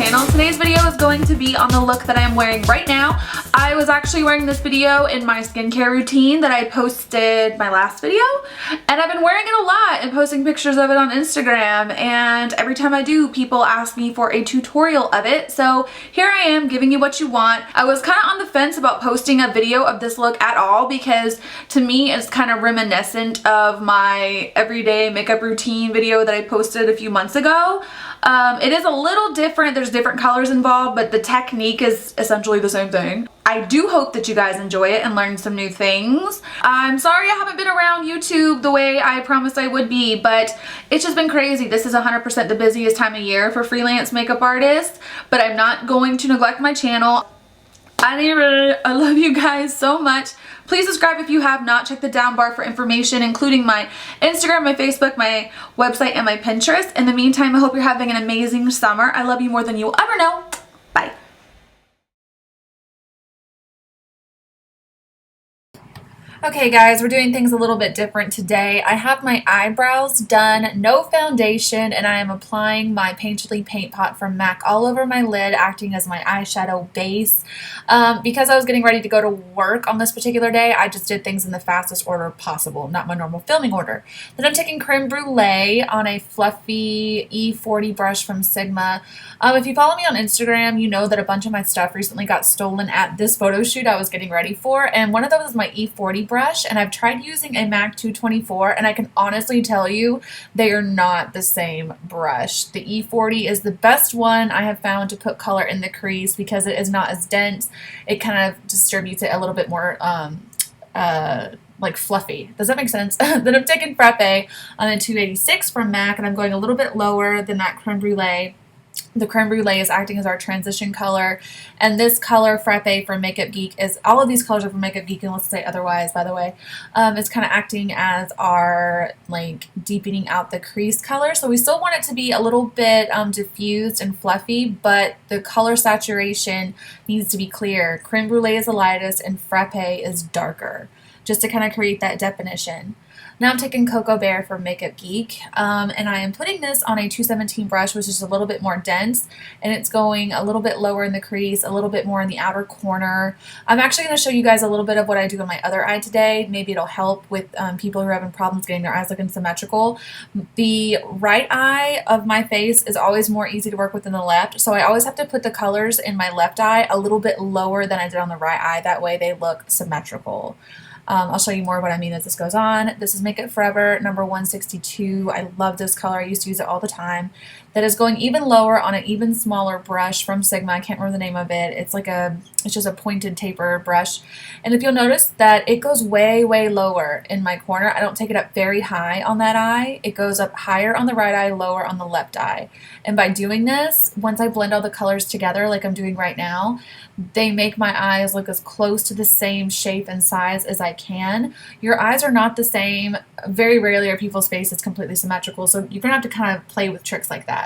channel. Today's video is going to be on the look that I am wearing right now. I was actually wearing this video in my skincare routine that I posted my last video, and I've been wearing it a lot and posting pictures of it on Instagram, and every time I do, people ask me for a tutorial of it. So here I am giving you what you want. I was kind of on the fence about posting a video of this look at all because to me it's kind of reminiscent of my everyday makeup routine video that I posted a few months ago. It is a little different. There's different colors involved, but the technique is essentially the same thing. I do hope that you guys enjoy it and learn some new things. I'm sorry I haven't been around YouTube the way I promised I would be, but it's just been crazy. This is 100% the busiest time of year for freelance makeup artists, but I'm not going to neglect my channel. I love you guys so much. Please subscribe if you have not. Check the down bar for information, including my Instagram, my Facebook, my website, and my Pinterest. In the meantime, I hope you're having an amazing summer. I love you more than you'll ever know. Bye. Okay guys, we're doing things a little bit different today. I have my eyebrows done, no foundation, and I am applying my Painterly Paint Pot from MAC all over my lid, acting as my eyeshadow base. Because I was getting ready to go to work on this particular day, I just did things in the fastest order possible, not my normal filming order. Then I'm taking creme brulee on a fluffy E40 brush from Sigma. If you follow me on Instagram, you know that a bunch of my stuff recently got stolen at this photo shoot I was getting ready for, and one of those is my E40 brush, and I've tried using a MAC 224, and I can honestly tell you they are not the same brush. The E40 is the best one I have found to put color in the crease because it is not as dense. It kind of distributes it a little bit more like fluffy. Does that make sense? Then I'm taking frappe on a 286 from MAC, and I'm going a little bit lower than that creme brulee. The creme brulee is acting as our transition color, and this color, frappe from Makeup Geek, is all of these colors are from Makeup Geek, and let's say otherwise, by the way. It's kind of acting as our like deepening out the crease color. So we still want it to be a little bit diffused and fluffy, but the color saturation needs to be clear. Creme brulee is the lightest, and frappe is darker, just to kind of create that definition. Now I'm taking Cocoa Bear from Makeup Geek, and I am putting this on a 217 brush, which is a little bit more dense, and it's going a little bit lower in the crease, a little bit more in the outer corner. I'm actually going to show you guys a little bit of what I do on my other eye today. Maybe it'll help with people who are having problems getting their eyes looking symmetrical. The right eye of my face is always more easy to work with than the left, so I always have to put the colors in my left eye a little bit lower than I did on the right eye. That way they look symmetrical. I'll show you more what I mean as this goes on. This is Makeup Forever number 162. I love this color. I used to use it all the time. That is going even lower on an even smaller brush from Sigma. I can't remember the name of it. It's just a pointed taper brush. And if you'll notice that it goes way, way lower in my corner. I don't take it up very high on that eye. It goes up higher on the right eye, lower on the left eye. And by doing this, once I blend all the colors together like I'm doing right now, they make my eyes look as close to the same shape and size as I can. Your eyes are not the same. Very rarely are people's faces completely symmetrical, so you're going to have to kind of play with tricks like that.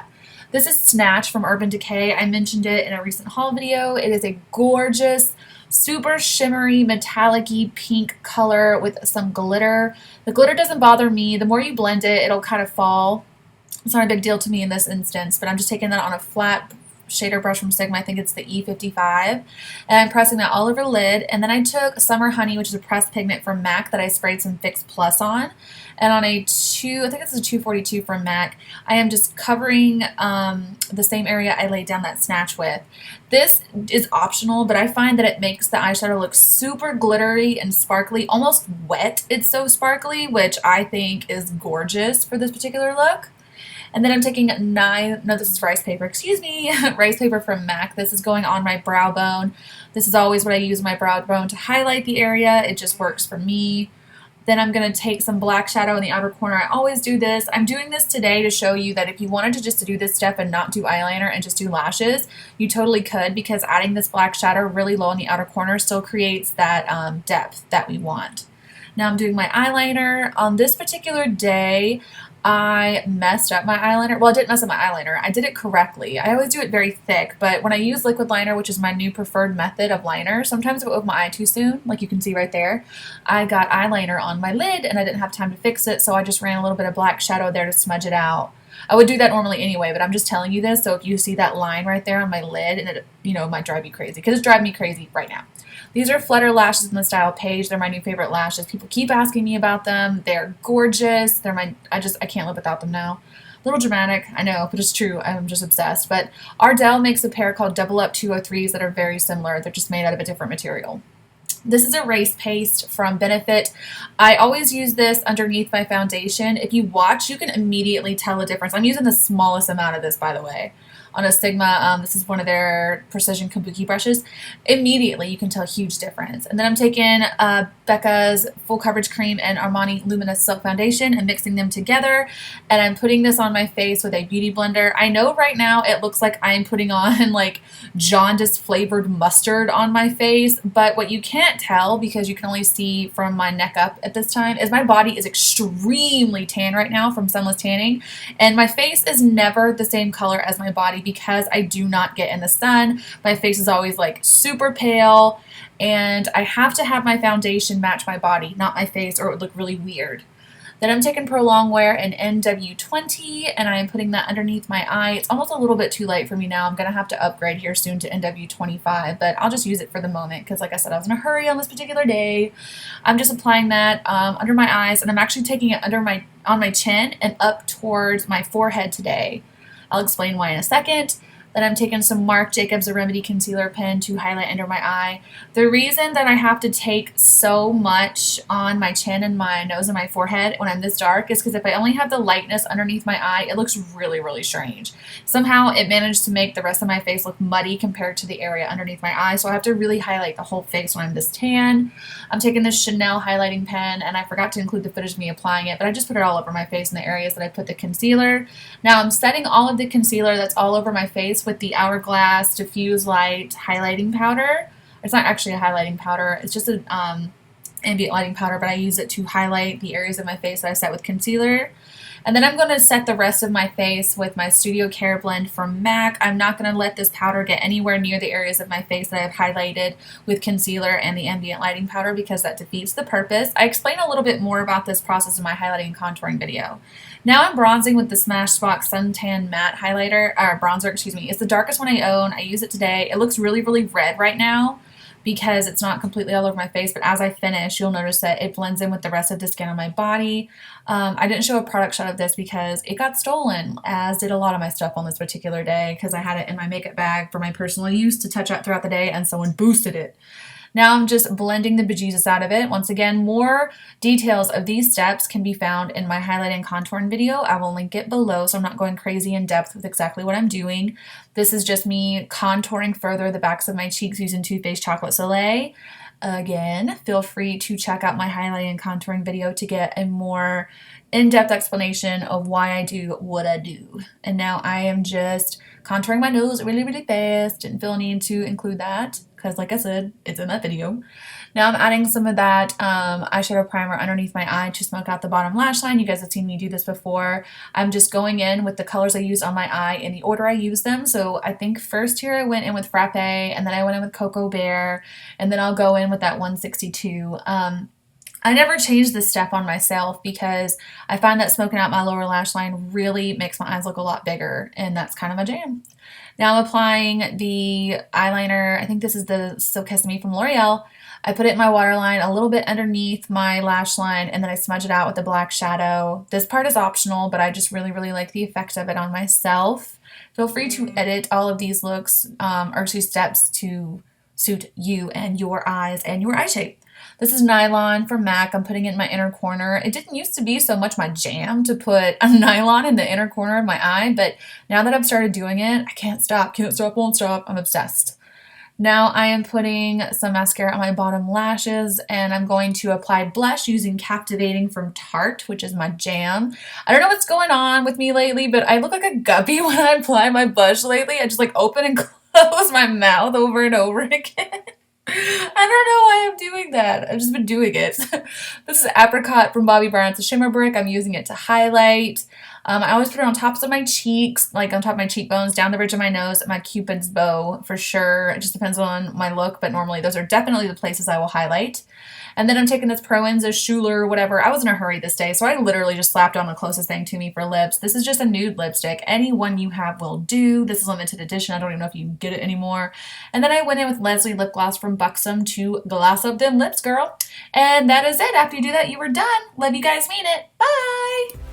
This is Snatch from Decay. I mentioned it in a recent haul video. It is a gorgeous, super shimmery, metallic-y pink color with some glitter. The glitter doesn't bother me. The more you blend it, it'll kind of fall. It's not a big deal to me in this instance, but I'm just taking that on a flat shader brush from Sigma. I think it's the E55, and I'm pressing that all over the lid. And then I took Summer Honey, which is a pressed pigment from MAC that I sprayed some Fix Plus on, and on a I think it's a 242 from MAC, I am just covering the same area I laid down that Snatch with. This is optional, but I find that it makes the eyeshadow look super glittery and sparkly, almost wet. It's so sparkly, which I think is gorgeous for this particular look. And then I'm taking this is rice paper, excuse me, rice paper from MAC. This is going on my brow bone. This is always what I use my brow bone to highlight the area. It just works for me. Then I'm going to take some black shadow in the outer corner. I always do this. I'm doing this today to show you that if you wanted to just do this step and not do eyeliner and just do lashes, you totally could, because adding this black shadow really low in the outer corner still creates that depth that we want. Now I'm doing my eyeliner. On this particular day, I messed up my eyeliner. Well, I didn't mess up my eyeliner. I did it correctly. I always do it very thick, but when I use liquid liner, which is my new preferred method of liner, sometimes it will open my eye too soon, like you can see right there. I got eyeliner on my lid and I didn't have time to fix it, so I just ran a little bit of black shadow there to smudge it out. I would do that normally anyway, but I'm just telling you this. So if you see that line right there on my lid, and it, you know, might drive you crazy, because it's driving me crazy right now. These are Flutter lashes in the style Paige. They're my new favorite lashes. People keep asking me about them. They're gorgeous. They're I can't live without them now. A little dramatic, I know, but it's true. I'm just obsessed. But Ardell makes a pair called Double Up 203s that are very similar. They're just made out of a different material. This is a Erase Paste from Benefit. I always use this underneath my foundation. If you watch, you can immediately tell a difference. I'm using the smallest amount of this, by the way, on a Sigma. This is one of their precision kabuki brushes. Immediately, you can tell a huge difference. And then I'm taking Becca's Full Coverage Cream and Armani Luminous Silk Foundation and mixing them together. And I'm putting this on my face with a beauty blender. I know right now it looks like I'm putting on like jaundice flavored mustard on my face, but what you can't tell, because you can only see from my neck up at this time, is my body is extremely tan right now from sunless tanning, and my face is never the same color as my body because I do not get in the sun. My face is always like super pale, and I have to have my foundation match my body, not my face, or it would look really weird. Then I'm taking Prolong Wear in NW20, and I am putting that underneath my eye. It's almost a little bit too light for me now. I'm going to have to upgrade here soon to NW25, but I'll just use it for the moment because, like I said, I was in a hurry on this particular day. I'm just applying that under my eyes, and I'm actually taking it on my chin and up towards my forehead today. I'll explain why in a second. Then I'm taking some Marc Jacobs Remedy Concealer Pen to highlight under my eye. The reason that I have to take so much on my chin and my nose and my forehead when I'm this dark is because if I only have the lightness underneath my eye, it looks really, really strange. Somehow it managed to make the rest of my face look muddy compared to the area underneath my eye, so I have to really highlight the whole face when I'm this tan. I'm taking this Chanel highlighting pen, and I forgot to include the footage of me applying it, but I just put it all over my face in the areas that I put the concealer. Now I'm setting all of the concealer that's all over my face with the Hourglass Diffuse Light highlighting powder. It's not actually a highlighting powder, it's just an ambient lighting powder, but I use it to highlight the areas of my face that I set with concealer. And then I'm going to set the rest of my face with my Studio Care blend from MAC. I'm not going to let this powder get anywhere near the areas of my face that I've highlighted with concealer and the ambient lighting powder because that defeats the purpose. I explain a little bit more about this process in my highlighting and contouring video. Now I'm bronzing with the Smashbox Suntan Matte Highlighter, or bronzer, excuse me. It's the darkest one I own. I use it today. It looks really, really red right now because it's not completely all over my face, but as I finish, you'll notice that it blends in with the rest of the skin on my body. I didn't show a product shot of this because it got stolen, as did a lot of my stuff on this particular day, because I had it in my makeup bag for my personal use to touch up throughout the day, and someone boosted it. Now I'm just blending the bejesus out of it. Once again, more details of these steps can be found in my highlighting and contouring video. I will link it below, so I'm not going crazy in depth with exactly what I'm doing. This is just me contouring further the backs of my cheeks using Too Faced Chocolate Soleil. Again, feel free to check out my highlighting and contouring video to get a more in-depth explanation of why I do what I do. And now I am just contouring my nose really, really fast. Didn't feel a need to include that because, like I said, it's in that video. Now I'm adding some of that eyeshadow primer underneath my eye to smoke out the bottom lash line. You guys have seen me do this before. I'm just going in with the colors I used on my eye in the order I use them. So I think first here I went in with Frappe, and then I went in with Cocoa Bear, and then I'll go in with that 162. I never changed this step on myself because I find that smoking out my lower lash line really makes my eyes look a lot bigger, and that's kind of my jam. Now I'm applying the eyeliner. I think this is the Silkissime from Loreal. I put it in my waterline a little bit underneath my lash line, and then I smudge it out with a black shadow. This part is optional, but I just really, really like the effect of it on myself. Feel free to edit all of these looks or two steps to suit you and your eyes and your eye shape. This is Nylon from MAC. I'm putting it in my inner corner. It didn't used to be so much my jam to put a nylon in the inner corner of my eye, but now that I've started doing it, I can't stop, won't stop. I'm obsessed. Now I am putting some mascara on my bottom lashes, and I'm going to apply blush using Captivating from Tarte, which is my jam. I don't know what's going on with me lately, but I look like a guppy when I apply my blush lately. I just like open and close my mouth over and over again. I don't know why I'm doing that. I've just been doing it. This is Apricot from Bobbi. It's a shimmer brick. I'm using it to highlight. I always put it on tops of my cheeks, like on top of my cheekbones, down the bridge of my nose, my Cupid's bow for sure. It just depends on my look, but normally those are definitely the places I will highlight. And then I'm taking this proenza, schouler, whatever. I was in a hurry this day, so I literally just slapped on the closest thing to me for lips. This is just a nude lipstick. Any one you have will do. This is limited edition. I don't even know if you can get it anymore. And then I went in with Leslie lip gloss from Buxom to gloss up them lips, girl. And that is it. After you do that, you were done. Love you guys, mean it. Bye!